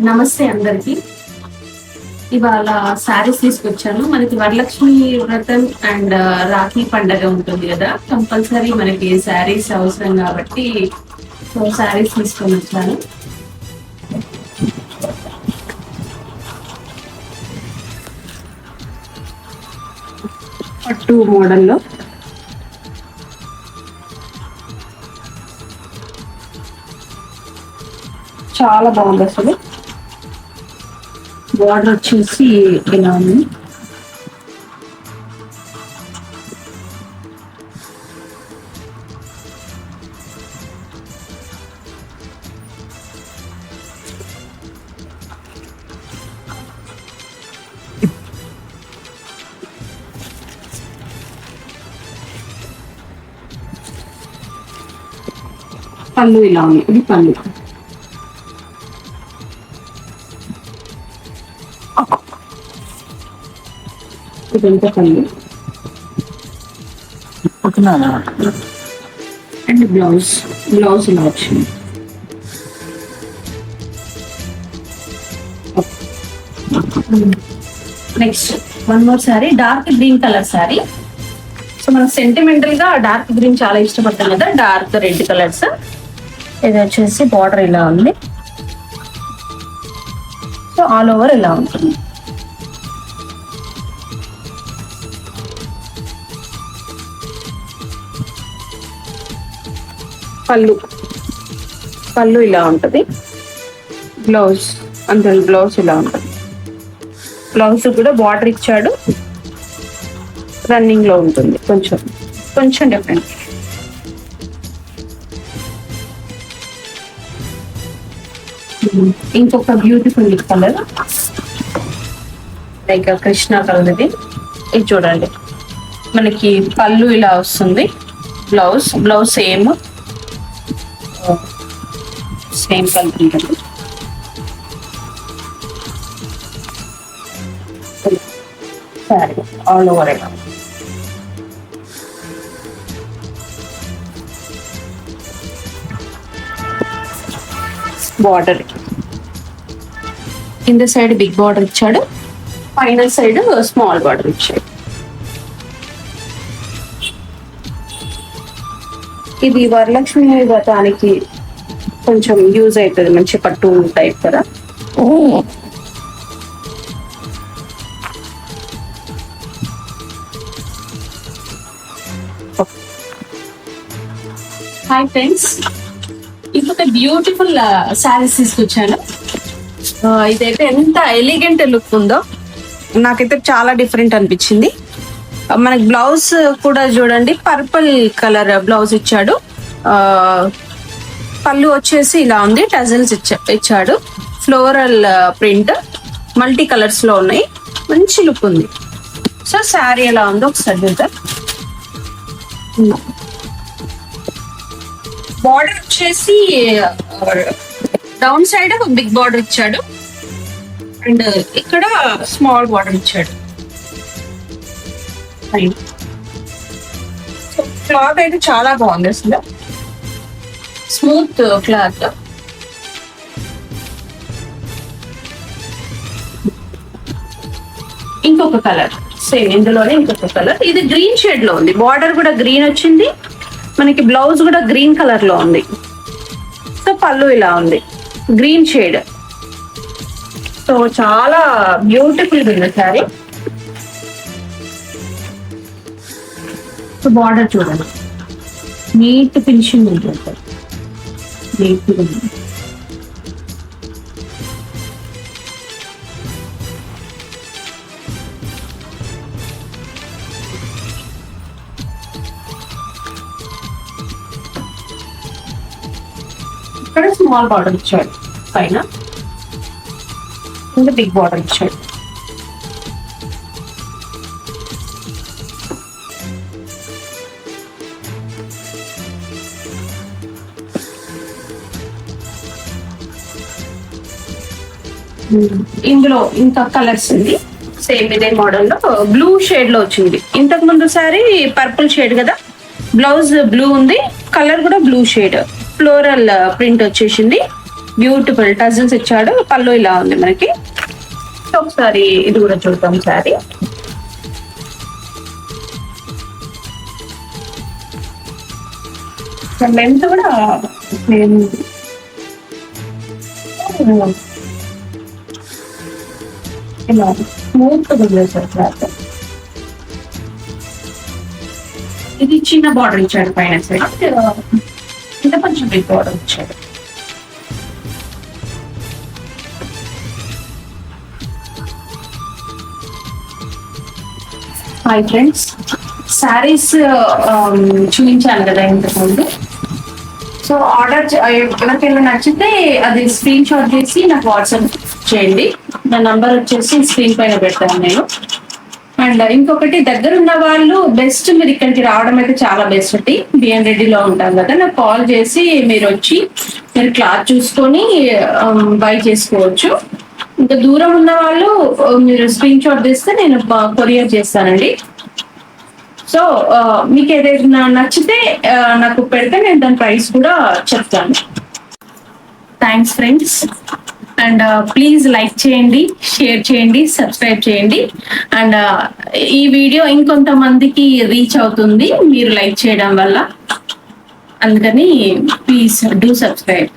నమస్తే అందరికి. ఇవాళ శారీస్ తీసుకొచ్చాను. మనకి వరలక్ష్మి వ్రతం అండ్ రాఖీ పండగ ఉంటుంది కదా, కంపల్సరీ మనకి శారీస్ అవసరం కాబట్టి శారీస్ తీసుకొని వచ్చాను. పట్టు మోడల్లో చాలా బాగుంది. అసలు బార్డర్ వచ్చేసి ఇలా ఉంది. పళ్ళు ఇలా ఉంది. ఇది పళ్ళు. ఇదంతా పళ్ళు అండ్ బ్లౌజ్ ఇలా వచ్చింది. Next one more sari, dark green colour sari. So మనం సెంటిమెంటల్ గా డార్క్ గ్రీన్ చాలా ఇష్టపడతాం కదా, డార్క్ రెడ్ కలర్స్. ఇది వచ్చేసి బార్డర్ ఇలా ఉంది. సో ఆల్ ఓవర్ ఇలా ఉంటుంది. పళ్ళు ఇలా ఉంటుంది. బ్లౌజ్ అంతే, బ్లౌజ్ ఇలా ఉంటుంది. బ్లౌజ్ కూడా బార్డర్ ఇచ్చాడు, రన్నింగ్ లో ఉంటుంది. కొంచెం డిఫరెంట్. ఇంకొక beautiful colour like Krishna colour. ఇది చూడండి, మనకి పళ్ళు ఇలా వస్తుంది. బ్లౌజ్ సేమ్ కలర్ ఉంటుంది. సరే, ఆల్ ఓవర్ ఇలా బార్డర్ కింద సైడ్ బిగ్ బార్డర్ ఇచ్చాడు, పైన సైడ్ స్మాల్ బార్డర్ ఇచ్చాడు. ఇది వరలక్ష్మి వ్రతానికి కొంచెం యూజ్ అవుతుంది, మంచి పట్టు టైప్ కదా. హాయ్ ఫ్రెండ్స్, ఇంకొక బ్యూటిఫుల్ శారీస్ తీసుకొచ్చాను. ఇదైతే ఎంత ఎలిగెంట్ లుక్ ఉందో, నాకైతే చాలా డిఫరెంట్ అనిపించింది. మనకి బ్లౌజ్ కూడా చూడండి, పర్పుల్ కలర్ బ్లౌజ్ ఇచ్చాడు. పళ్ళు వచ్చేసి ఇలా ఉంది, టజల్స్ ఇచ్చాడు. ఫ్లోరల్ ప్రింట్ మల్టీ కలర్స్ లో ఉన్నాయి, మంచి లుక్ ఉంది. సో శారీ ఎలా ఉందో ఒకసారి చూద్దాం. బార్డర్ వచ్చేసి డౌన్ సైడ్ బిగ్ బార్డర్ ఇచ్చాడు అండ్ ఇక్కడ స్మాల్ బార్డర్ ఇచ్చాడు. సో క్లాత్ అయితే చాలా బాగుంది, అసలు స్మూత్ క్లాత్. ఇంకొక కలర్ సేమ్, ఇందులోనే ఇంకొక కలర్. ఇది గ్రీన్ షేడ్ లో ఉంది, బార్డర్ కూడా గ్రీన్ వచ్చింది, మనకి బ్లౌజ్ కూడా గ్రీన్ కలర్ లో ఉంది. సో పళ్ళు ఇలా ఉంది, గ్రీన్ షేడ్. సో చాలా బ్యూటిఫుల్ ఉంది శారీ. సో బార్డర్ చూడండి, నీట్ ఫినిషింగ్ ఉంటుంది, నీట్ గా ఉంది. ఇక్కడ స్మాల్ బార్డర్ ఇచ్చాడు, పైన ఇంకా బిగ్ బార్డర్ ఇచ్చాడు. ఇందులో ఇంకా కలర్స్ ఉంది, సేమ్ ఇదే మోడల్ లో బ్లూ షేడ్ లో వచ్చింది. ఇంతకు ముందు సారీ పర్పుల్ షేడ్ కదా, బ్లౌజ్ బ్లూ ఉంది, కలర్ కూడా బ్లూ షేడ్, ఫ్లోరల్ ప్రింట్ వచ్చేసింది. బ్యూటిఫుల్ టజల్స్ ఇచ్చాడు. పళ్ళు ఇలా ఉంది మనకి. ఒకసారి ఇది కూడా చూద్దాం శారీ. లెంత్ కూడా ఇలా స్మూత్ ఉంది సార్ క్లాత్. ఇది చిన్న బార్డర్ ఇచ్చాడు పైన సైడ్, ఇంత కొంచెం బిగ్ బార్డర్ ఇచ్చాడు. హాయ్ ఫ్రెండ్స్, శారీస్ చూపించాను కదా ఇంతకుముందు. సో ఆర్డర్ ఎవరికైనా నచ్చితే అది స్క్రీన్ షాట్ చేసి నాకు వాట్సాప్ చేయండి. నా నంబర్ వచ్చేసి స్క్రీన్ పైన పెడతాను నేను. అండ్ ఇంకొకటి, దగ్గర ఉన్న వాళ్ళు బెస్ట్ మీరు ఇక్కడికి రావడం అయితే చాలా బెస్ట్. బిఎన్ రెడ్డిలో ఉంటాం కదా, నాకు కాల్ చేసి మీరు వచ్చి మీరు క్లాత్ చూసుకొని బై చేసుకోవచ్చు. ఇంకా దూరం ఉన్న వాళ్ళు మీరు స్క్రీన్ షాట్ తీస్తే నేను కొరియర్ చేస్తానండి. సో మీకు ఏదైనా నచ్చితే నాకు పెడితే నేను దాని ప్రైస్ కూడా చెప్తాను. Thanks friends. And please like చేయండి, షేర్ చేయండి, సబ్స్క్రైబ్ చేయండి. అండ్ ఈ వీడియో ఇంకొంతమందికి రీచ్ అవుతుంది మీరు లైక్ చేయడం వల్ల. అందుకని ప్లీజ్ డూ సబ్స్క్రైబ్.